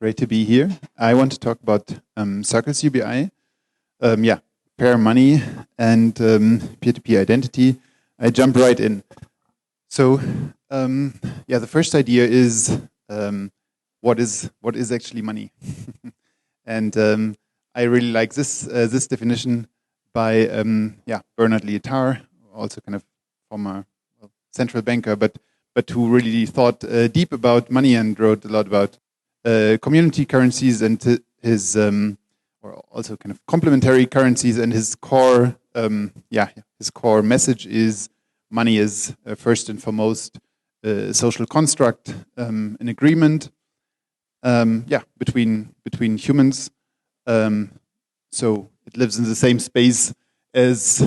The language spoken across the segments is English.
Great to be here. I want to talk about CirclesUBI, pair money and P2P identity. I jump right in. So, the first idea is what is actually money, and I really like this definition by Bernard Lietaer, also kind of former central banker, but who really thought deep about money and wrote a lot about community currencies and his or also kind of complementary currencies, and his core message is money is first and foremost a social construct, an agreement between humans. So it lives in the same space as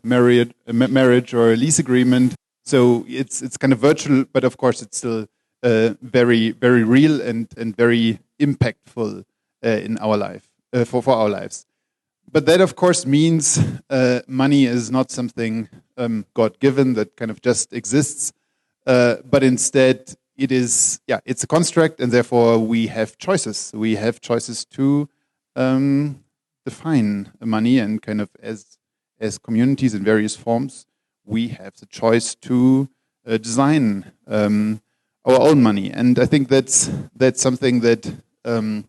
marriage or a lease agreement. So it's kind of virtual, but of course it's still very, very real and very impactful in our life, for our lives. But that of course means money is not something God-given that kind of just exists, but instead it is, it's a construct, and therefore we have choices. We have choices to define money, and kind of as communities in various forms, we have the choice to design our own money. And I think that's something that I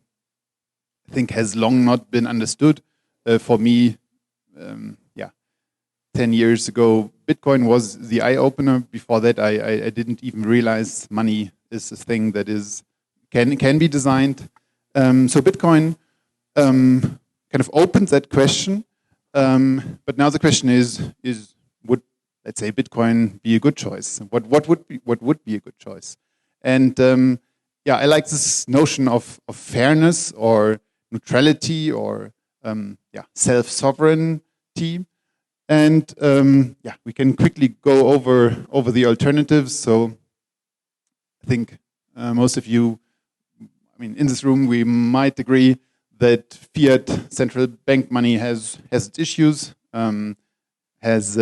think has long not been understood. For me, 10 years ago, Bitcoin was the eye-opener. Before that, I didn't even realize money is a thing that can be designed. So Bitcoin kind of opened that question. But now the question is would, let's say, Bitcoin be a good choice? What would be a good choice? And I like this notion of fairness or neutrality or self-sovereignty. And we can quickly go over the alternatives. So I think most of you, in this room, we might agree that fiat central bank money has its issues, has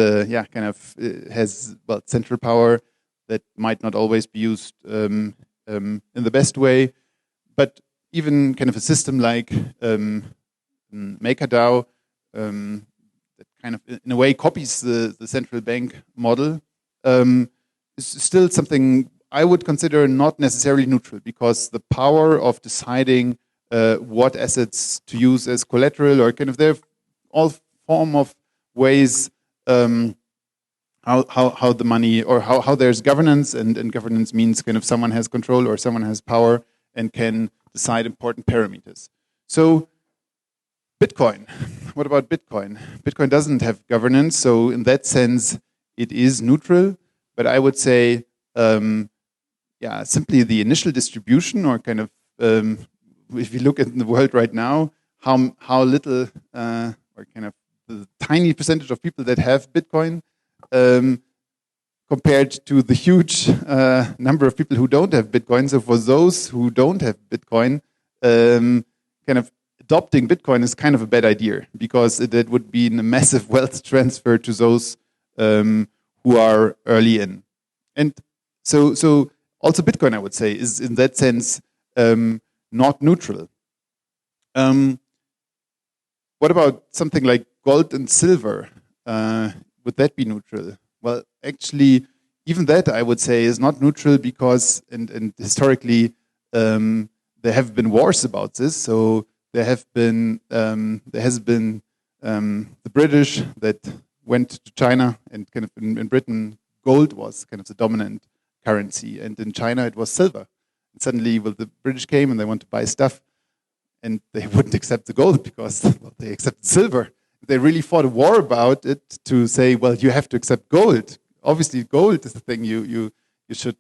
central power that might not always be used in the best way. But even kind of a system like MakerDAO that kind of in a way copies the central bank model is still something I would consider not necessarily neutral, because the power of deciding what assets to use as collateral, or kind of there are all form of ways how the money, or how there's governance, and governance means kind of someone has control or someone has power and can decide important parameters. So Bitcoin, what about Bitcoin? Bitcoin doesn't have governance, so in that sense it is neutral, but I would say simply the initial distribution, or kind of if you look at the world right now, how little or kind of the tiny percentage of people that have Bitcoin compared to the huge number of people who don't have Bitcoin. So for those who don't have Bitcoin, kind of adopting Bitcoin is kind of a bad idea, because that would be a massive wealth transfer to those who are early in. And so also Bitcoin, I would say, is in that sense not neutral. What about something like gold and silver? Would that be neutral? Well, actually, even that I would say is not neutral, because and historically there have been wars about this. So there has been the British that went to China, and kind of in Britain gold was kind of the dominant currency, and in China it was silver. And suddenly, the British came and they want to buy stuff, and they wouldn't accept the gold because they accepted silver. They really fought a war about it to say, well, you have to accept gold. Obviously, gold is the thing you should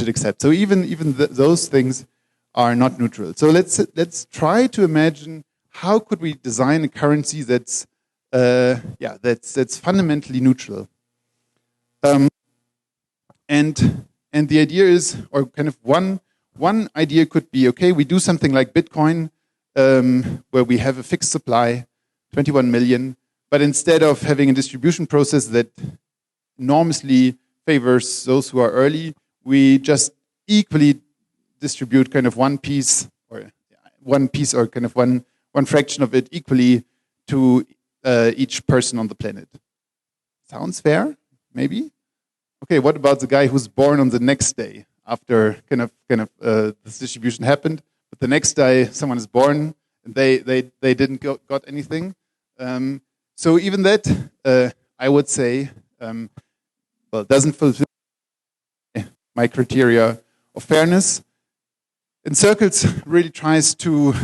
accept. So even those things are not neutral. So let's try to imagine, how could we design a currency that's fundamentally neutral. And the idea is, or kind of one idea could be, okay, we do something like Bitcoin, where we have a fixed supply, 21 million, but instead of having a distribution process that enormously favors those who are early, we just equally distribute kind of one piece or kind of one fraction of it equally to each person on the planet. Sounds fair? Maybe? Okay, what about the guy who's born on the next day after this distribution happened, but the next day someone is born and they didn't got anything? So even that, I would say, doesn't fulfill my criteria of fairness. And Circles really tries to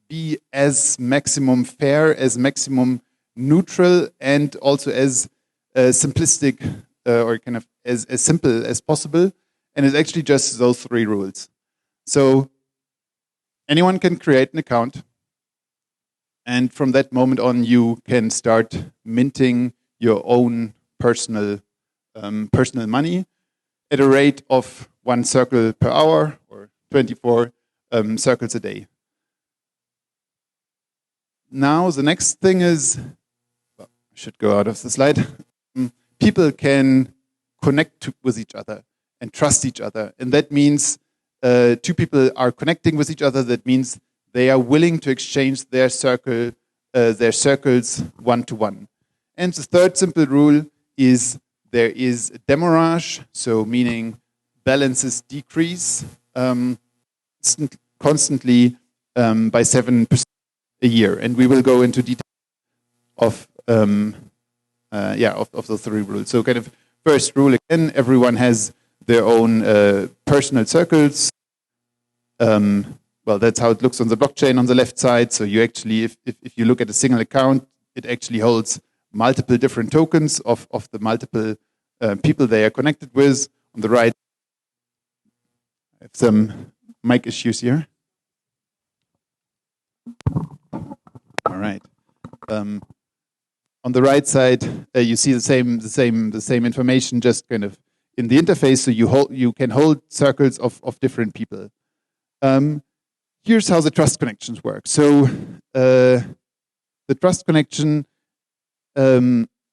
be as maximum fair, as maximum neutral, and also as simplistic or kind of as simple as possible. And it's actually just those 3 rules. So anyone can create an account. And from that moment on, you can start minting your own personal money at a rate of 1 circle per hour or 24 circles a day. Now, the next thing is, well, I should go out of the slide. People can connect with each other and trust each other. And that means 2 people are connecting with each other. That means they are willing to exchange their circles one-to-one. And the third simple rule is there is a demorage, so meaning balances decrease constantly by 7% a year. And we will go into detail of those 3 rules. So kind of first rule again, everyone has their own personal circles. Well, that's how it looks on the blockchain on the left side. So you actually, if you look at a single account, it actually holds multiple different tokens of the multiple people they are connected with. On the right, I have some mic issues here. All right. On the right side, you see the same information, just kind of in the interface. So you can hold circles of different people. Here's how the trust connections work. So the trust connection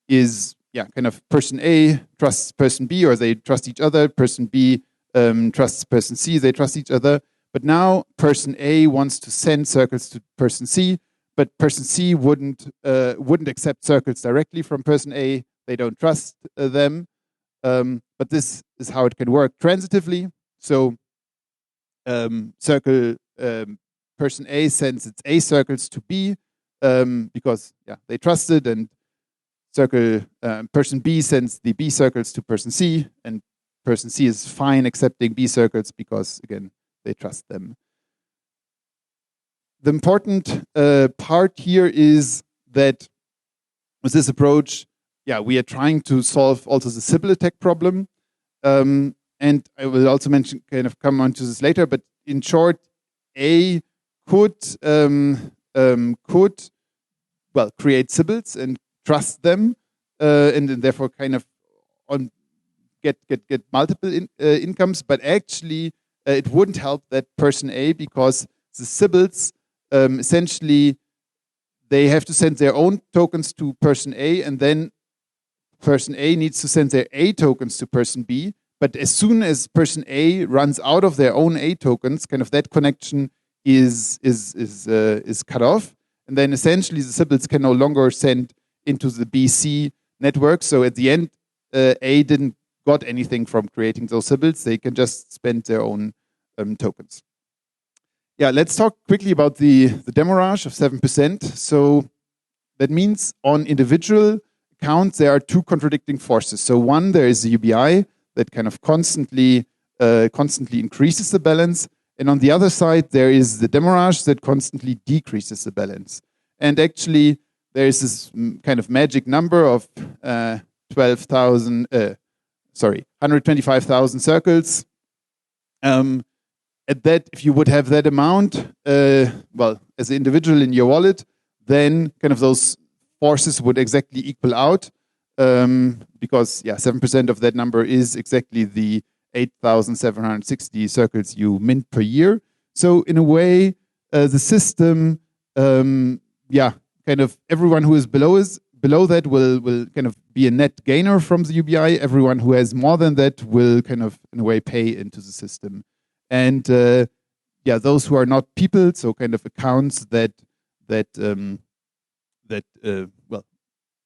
is kind of person A trusts person B, or they trust each other. Person B trusts person C, they trust each other. But now person A wants to send circles to person C, but person C wouldn't accept circles directly from person A. They don't trust them. But this is how it can work transitively. So person A sends its A circles to B because they trust it, and person B sends the B circles to person C, and person C is fine accepting B circles because, again, they trust them. The important part here is that with this approach, we are trying to solve also the Sybil attack problem. And I will also come on to this later, but in short, A could create Sybils and trust them, and therefore kind of get multiple incomes, but actually it wouldn't help that person A, because the Sybils essentially they have to send their own tokens to person A, and then person A needs to send their A tokens to person B. But as soon as person A runs out of their own A tokens, kind of that connection is cut off, and then essentially the Sybils can no longer send into the BC network. So at the end, A didn't got anything from creating those Sybils. They can just spend their own tokens. Let's talk quickly about the demorage of 7%. So that means on individual accounts there are 2 contradicting forces. So one, there is the UBI that kind of constantly increases the balance, and on the other side there is the demorage that constantly decreases the balance. And actually there is this kind of magic number of 125,000 circles. At that, if you would have that amount, as an individual in your wallet, then kind of those forces would exactly equal out, because 7% of that number is exactly the 8,760 circles you mint per year. So in a way, the system, kind of everyone who is below that will kind of be a net gainer from the UBI. Everyone who has more than that will kind of, in a way, pay into the system. And yeah, those who are not people, so kind of accounts that well,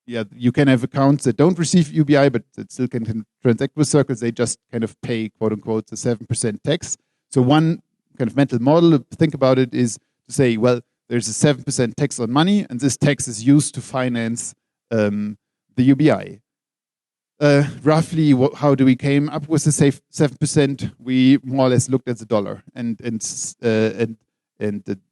yeah, you can have accounts that don't receive UBI, but that still can transact with Circles. They just kind of pay, quote unquote, the 7% tax. So one kind of mental model to think about it is to say, well, there's a 7% tax on money, and this tax is used to finance the UBI. Roughly, how do we came up with the 7%? We more or less looked at the dollar and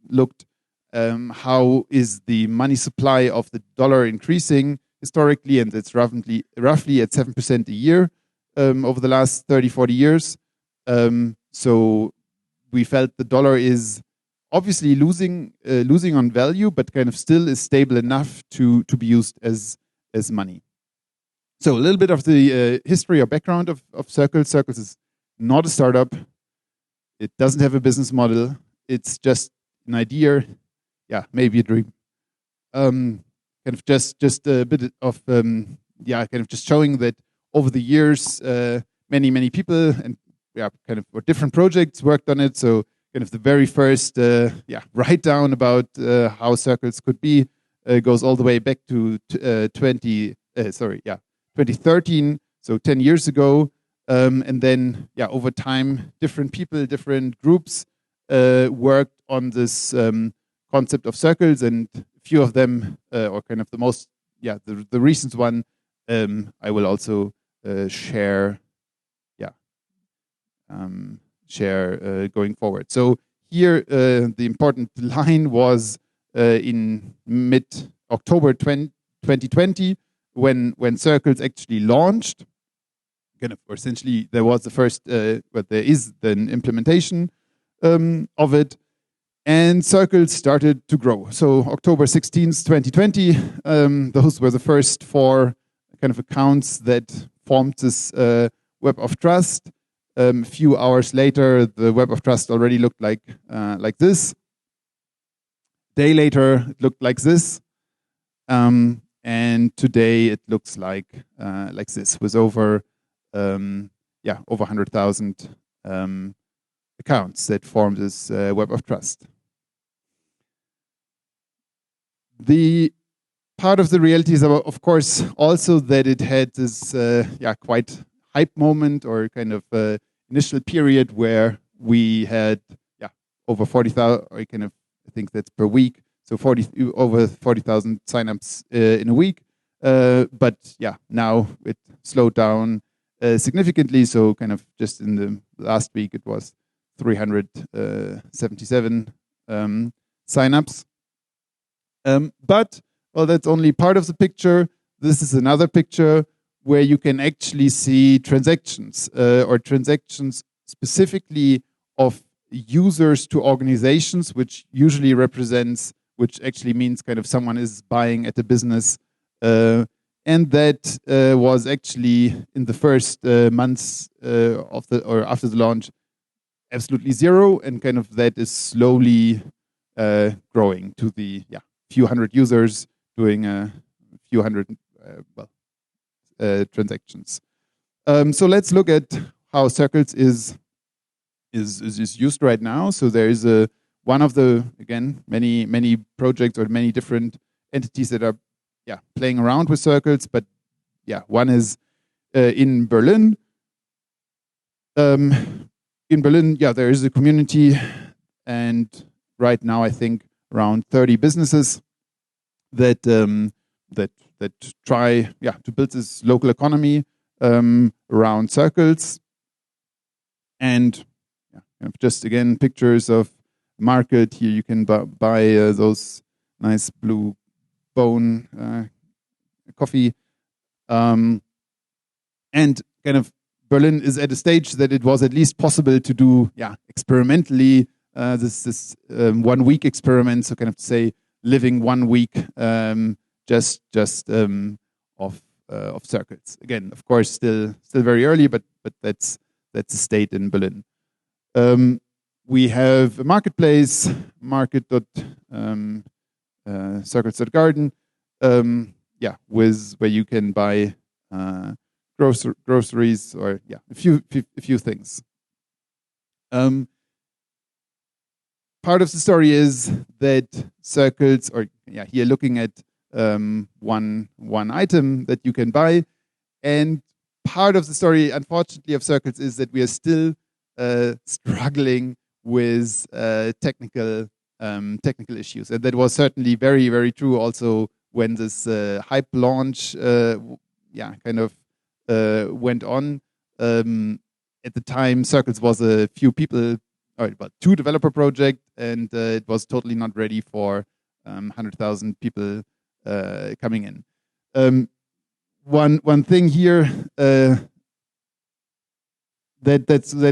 looked how is the money supply of the dollar increasing historically, and it's roughly at 7% a year over the last 30, 40 years. So we felt the dollar is obviously losing on value, but kind of still is stable enough to be used as money. So a little bit of the history or background of Circles. Circles is not a startup. It doesn't have a business model. It's just an idea. Yeah, maybe a dream. Kind of just a bit of kind of just showing that over the years, many people and kind of or different projects worked on it. So kind of the very first write down about how Circles could be goes all the way back to 2013, so 10 years ago. And then, over time, different people, different groups worked on this concept of Circles, and a few of them, or kind of the most, the recent one, I will also share going forward. So here, the important line was in mid-October 2020, when Circles actually launched. Kind of, or essentially, there was the first, but there is an implementation of it, and Circles started to grow. So October 16th, 2020, those were the first 4 kind of accounts that formed this Web of Trust. A few hours later, the Web of Trust already looked like this. Day later, it looked like this. And today it looks like this, with over 100,000 accounts that form this Web of Trust. The part of the reality is, of course, also that it had this quite hype moment, or kind of initial period where we had over 40,000, or kind of, I think that's per week, so over 40,000 signups in a week. But now it slowed down significantly. So kind of just in the last week, it was 377 signups. But, well, that's only part of the picture. This is another picture where you can actually see transactions, or transactions specifically of users to organizations, which usually which actually means kind of someone is buying at a business. And that was actually in the first months after the launch, absolutely zero, and kind of that is slowly growing to the few hundred users doing a few hundred transactions. So let's look at how Circles is used right now. So there is one of the, again, many projects or many different entities that are playing around with Circles, but one is in Berlin. In Berlin, there is a community, and right now I think around 30 businesses that try to build this local economy around Circles. And just again, pictures of market. Here you can buy those nice blue bone coffee. And kind of Berlin is at a stage that it was at least possible to do experimentally this 1 week experiment. So kind of to say living 1 week just of Circles. Again, of course, still very early, but that's the state in Berlin. We have a marketplace, market.circles.garden, where you can buy groceries or a few things. part of the story is that circles, or here looking at one item that you can buy, and part of the story, unfortunately, of circles is that we are still struggling with technical issues, and that was certainly very, very true also when this hype launch kind of went on. At the time, Circles was a few people, about 2 developer project, and it was totally not ready for 100,000 people coming in. One thing here that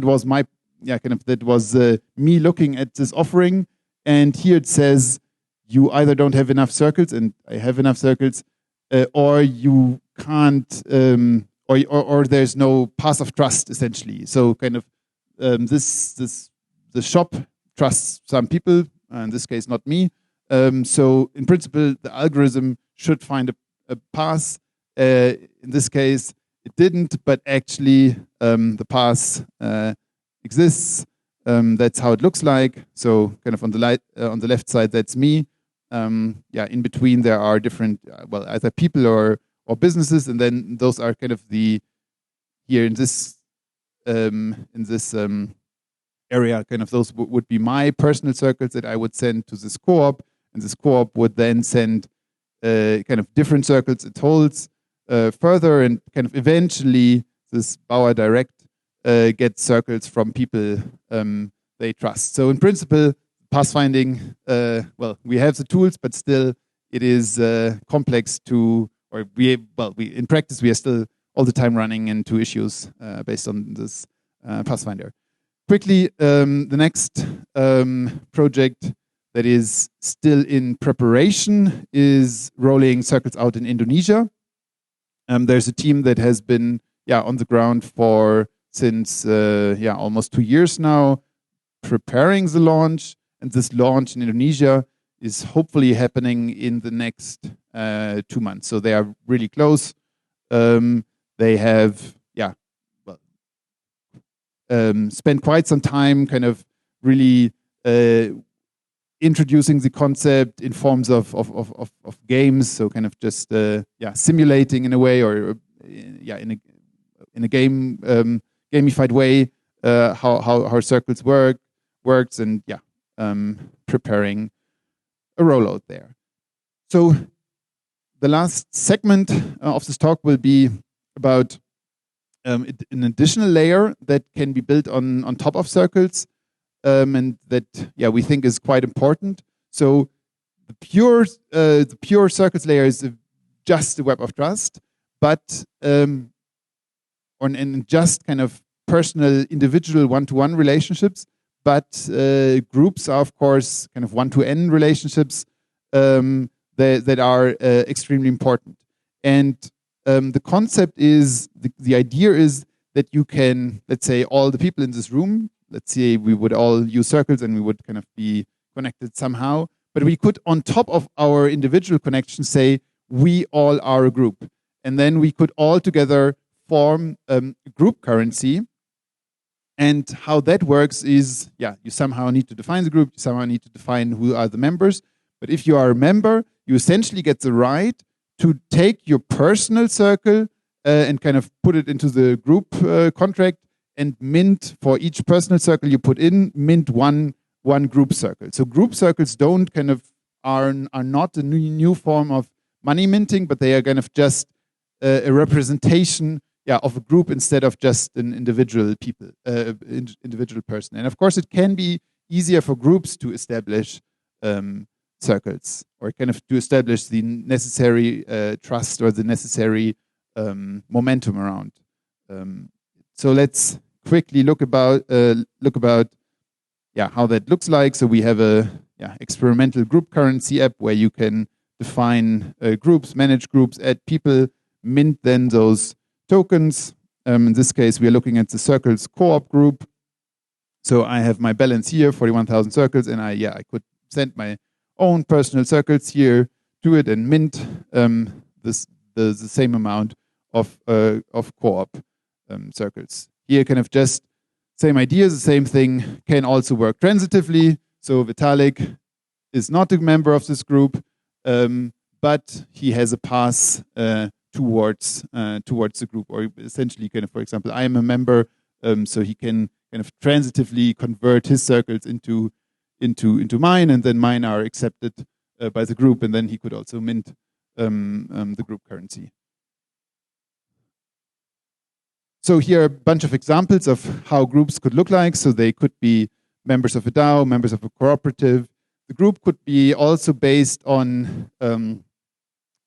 was my that was me looking at this offering, and here it says you either don't have enough circles, and I have enough circles, or you can't, or there's no path of trust essentially. So kind of the shop trusts some people, in this case not me. So in principle, the algorithm should find a path. In this case, it didn't, but actually the path exists. That's how it looks like. So kind of on the left side, that's me. In between there are different, either people or businesses, and then those are kind of here in this area, kind of those would be my personal circles that I would send to this co-op, and this co-op would then send kind of different circles it holds further, and kind of eventually this Bauer Direct gets circles from people they trust. So in principle, pathfinding, we have the tools, but still it is complex to, or we in practice we are still all the time running into issues based on this Pathfinder. Quickly, the next project that is still in preparation is rolling circles out in Indonesia. There's a team that has been on the ground since almost 2 years now, preparing the launch, and this launch in Indonesia is hopefully happening in the next 2 months. So they are really close. They have spent quite some time kind of really introducing the concept in forms of games, so kind of just simulating in a way, or in a game gamified way how circles works, and preparing a rollout there. So the last segment of this talk will be about an additional layer that can be built on top of circles, and that we think is quite important. So the pure circles layer is just the web of trust, but and just kind of personal, individual, one-to-one relationships. But groups are, of course, kind of one-to-N relationships that are extremely important. And the concept is, the idea is that you can, let's say, all the people in this room, let's say we would all use circles and we would kind of be connected somehow, but we could, on top of our individual connections, say we all are a group. And then we could all together form a group currency. And how that works is, you somehow need to define the group, you somehow need to define who are the members. But if you are a member, you essentially get the right to take your personal circle and kind of put it into the group contract, and mint for each personal circle you put in, mint one group circle. So group circles don't kind of are not a new form of money minting, but they are kind of just a representation of a group instead of just an individual person. And of course, it can be easier for groups to establish circles, or kind of to establish the necessary trust or the necessary momentum around. So let's quickly look about how that looks like. So we have a experimental group currency app where you can define groups, manage groups, add people, mint then those tokens. In this case, we are looking at the Circles co-op group. So I have my balance here, 41,000 circles, and I could send my own personal circles here to it and mint the same amount of co-op circles. Here, kind of just same idea, the same thing can also work transitively. So Vitalik is not a member of this group, but he has a pass towards the group, or essentially, kind of, for example, I am a member, so he can kind of transitively convert his circles into mine, and then mine are accepted by the group, and then he could also mint the group currency. So here are a bunch of examples of how groups could look like. So they could be members of a DAO, members of a cooperative. The group could be also based on kind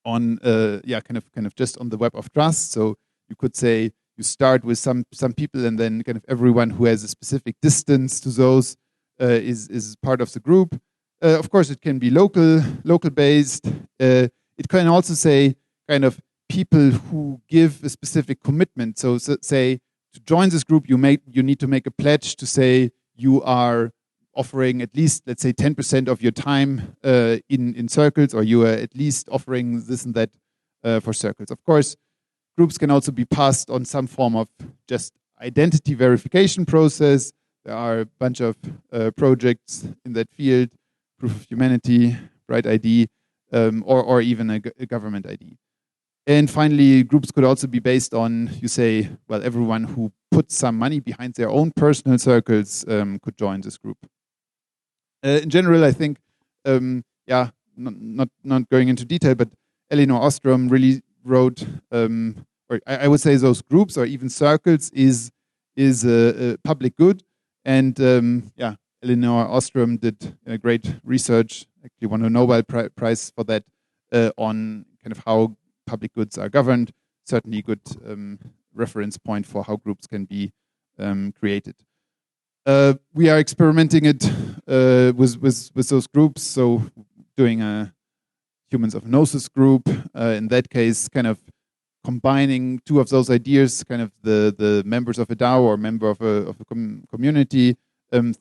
of just on the web of trust. So you could say you start with some people, and then kind of everyone who has a specific distance to those is part of the group. Of course, it can be local based. It can also say kind of people who give a specific commitment. So say to join this group, you need to make a pledge to say you are offering at least, let's say, 10% of your time in circles, or you are at least offering this and that for circles. Of course, groups can also be passed on some form of just identity verification process. There are a bunch of projects in that field, Proof of Humanity, Bright ID, or even a government ID. And finally, groups could also be based on, you say, well, everyone who puts some money behind their own personal circles could join this group. In general, I think, not going into detail, but Elinor Ostrom really wrote, or I would say those groups or even circles is a public good. And Elinor Ostrom did great research, actually won a Nobel Prize for that, on kind of how public goods are governed. Certainly a good reference point for how groups can be created. We are experimenting it with those groups. So doing a humans of gnosis group, in that case, kind of combining two of those ideas, kind of the members of a DAO or member of a community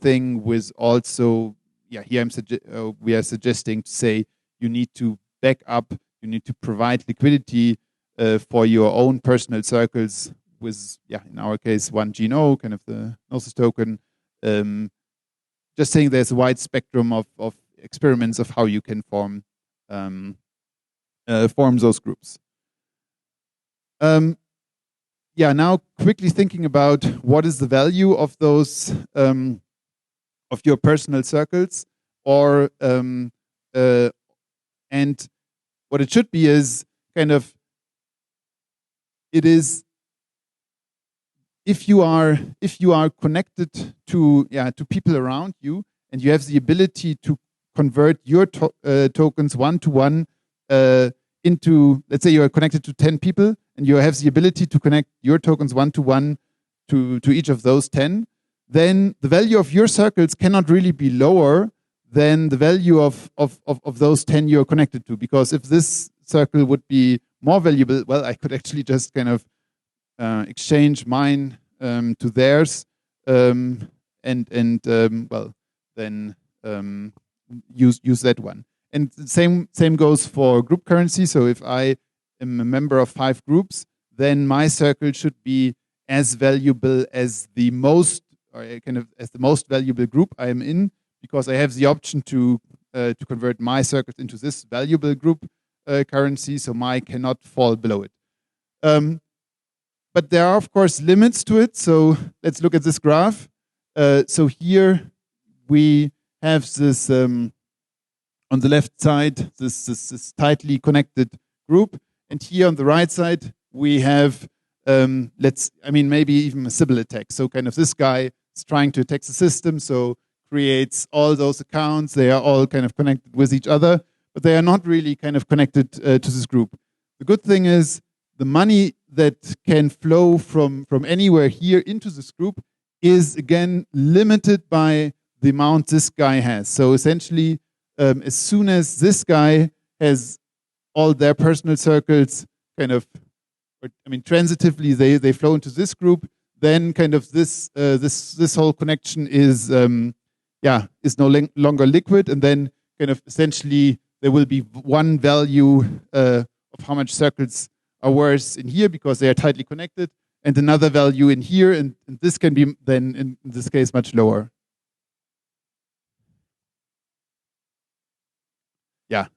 thing, with also, here we are suggesting to say you need to back up, you need to provide liquidity for your own personal circles with, in our case, one GNO, kind of the Gnosis token. Just saying there's a wide spectrum of experiments of how you can form those groups. Now quickly thinking about what is the value of those of your personal circles, or and what it should be is kind of, it is, if you are connected to people around you, and you have the ability to convert your tokens one-to-one into, let's say you are connected to 10 people, and you have the ability to connect your tokens one-to-one to each of those 10, then the value of your circles cannot really be lower than the value of those 10 you're connected to. Because if this circle would be more valuable, well, I could actually just kind of exchange mine to theirs, then use that one. And the same goes for group currency. So if I am a member of 5 groups, then my circle should be as valuable as the most, or kind of as the most valuable group I am in, because I have the option to convert my circles into this valuable group currency, so my cannot fall below it. But there are, of course, limits to it. So let's look at this graph. So here we have this, on the left side, this tightly connected group. And here on the right side, we have, maybe even a Sybil attack. So kind of this guy is trying to attack the system, so creates all those accounts. They are all kind of connected with each other, but they are not really kind of connected to this group. The good thing is the money that can flow from anywhere here into this group is, again, limited by the amount this guy has. So essentially, as soon as this guy has all their personal circles kind of, transitively, they flow into this group, then kind of this whole connection is no longer liquid, and then kind of essentially there will be one value of how much circles are worth in here because they are tightly connected, and another value in here, and this can be then in this case much lower. yeah,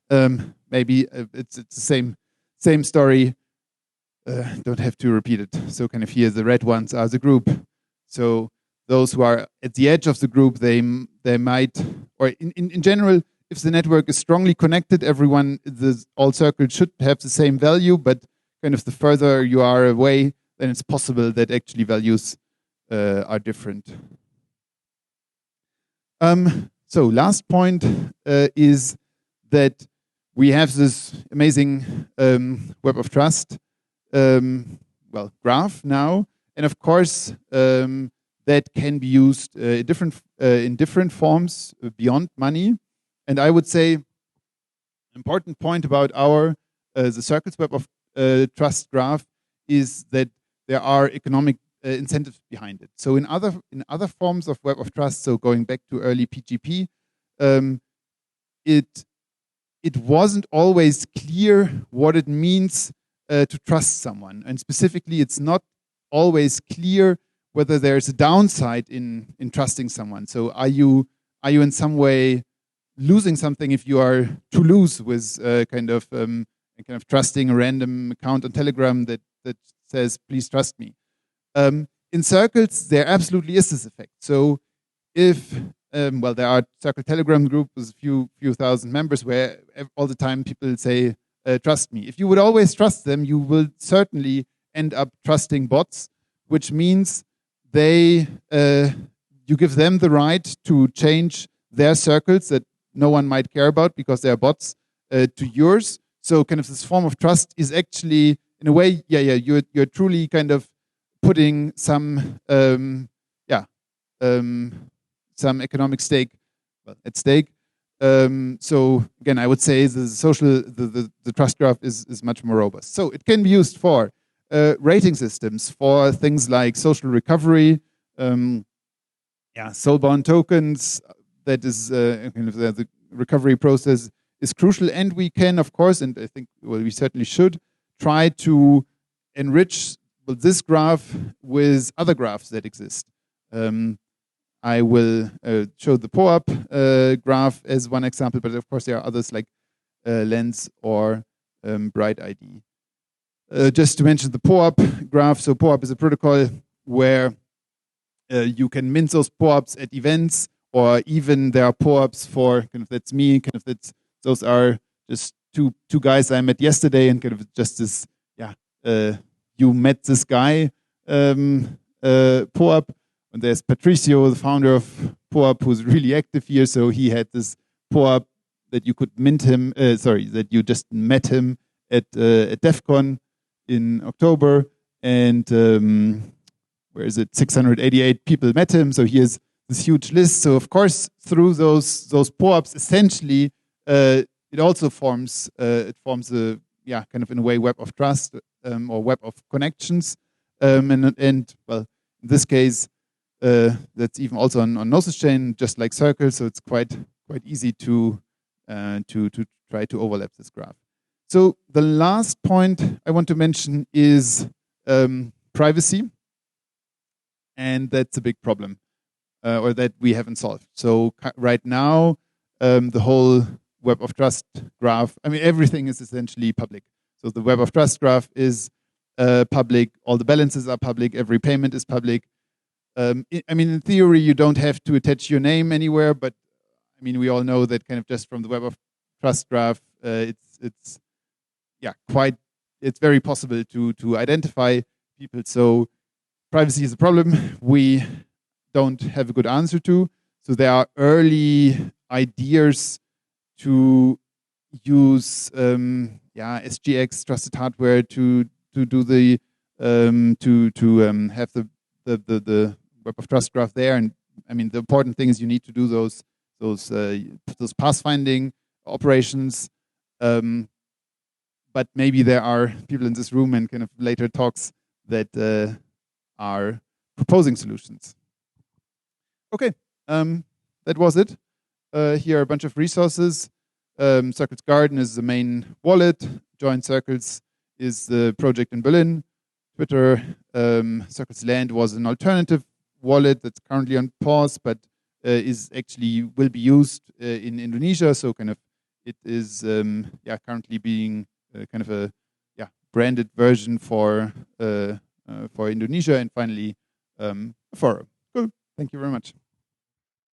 maybe it's the same story. Don't have to repeat it. So kind of here, the red ones are the group. So those who are at the edge of the group, they might, or in general, if the network is strongly connected, all circles should have the same value, but kind of the further you are away, then it's possible that actually values are different. So last point is that we have this amazing web of trust graph now, and of course that can be used in different forms beyond money. And I would say an important point about the Circles web of trust graph is that there are economic incentives behind it. So in other forms of web of trust, so going back to early P2P, it wasn't always clear what it means to trust someone, and specifically, it's not always clear whether there's a downside in trusting someone. So are you in some way losing something if you are too loose with kind of trusting a random account on Telegram that says please trust me? In Circles, there absolutely is this effect. So if there are Circle Telegram group with a few thousand members where all the time people say trust me. If you would always trust them, you will certainly end up trusting bots, which means you give them the right to change their circles that no one might care about because they are bots to yours. So kind of this form of trust is actually, in a way, you're truly kind of putting some economic stake at stake. So again, I would say the trust graph is much more robust. So it can be used for rating systems, for things like social recovery, soul-bound tokens. That is kind of the recovery process is crucial, and we can, of course, and I think we certainly should try to enrich this graph with other graphs that exist. I will show the Popup graph as one example, but of course there are others like Lens or Bright ID. Just to mention the Popup graph, so Popup is a protocol where you can mint those Popups at events, or even there are Popups for kind of that's me, kind of those are just two guys I met yesterday, and kind of just this you met this guy Popup. And there's Patricio, the founder of Popup, who's really active here. So he had this Popup that you could mint him, that you just met him at DEF CON in October. And where is it? 688 people met him. So here's this huge list. So of course, through those Popups, essentially, it also forms a kind of in a way web of trust or web of connections. And in this case, that's even also on Gnosis chain, just like Circle, so it's quite easy to try to overlap this graph. So the last point I want to mention is privacy, and that's a big problem, or that we haven't solved. So right now, the whole web of trust graph, I mean, everything is essentially public. So the web of trust graph is public, all the balances are public, every payment is public. I mean, in theory, you don't have to attach your name anywhere, but I mean, we all know that kind of just from the web of trust graph, it's very possible to identify people. So privacy is a problem we don't have a good answer to. So there are early ideas to use SGX trusted hardware to do the have the web of trust graph there. And I mean, the important thing is you need to do those pathfinding operations. But maybe there are people in this room and kind of later talks that are proposing solutions. Okay, that was it. Here are a bunch of resources. Circles Garden is the main wallet. Join Circles is the project in Berlin. Twitter, Circles Land was an alternative wallet that's currently on pause, but will be used in Indonesia. So kind of it is currently being kind of a branded version for Indonesia, and finally forum. Cool. Thank you very much.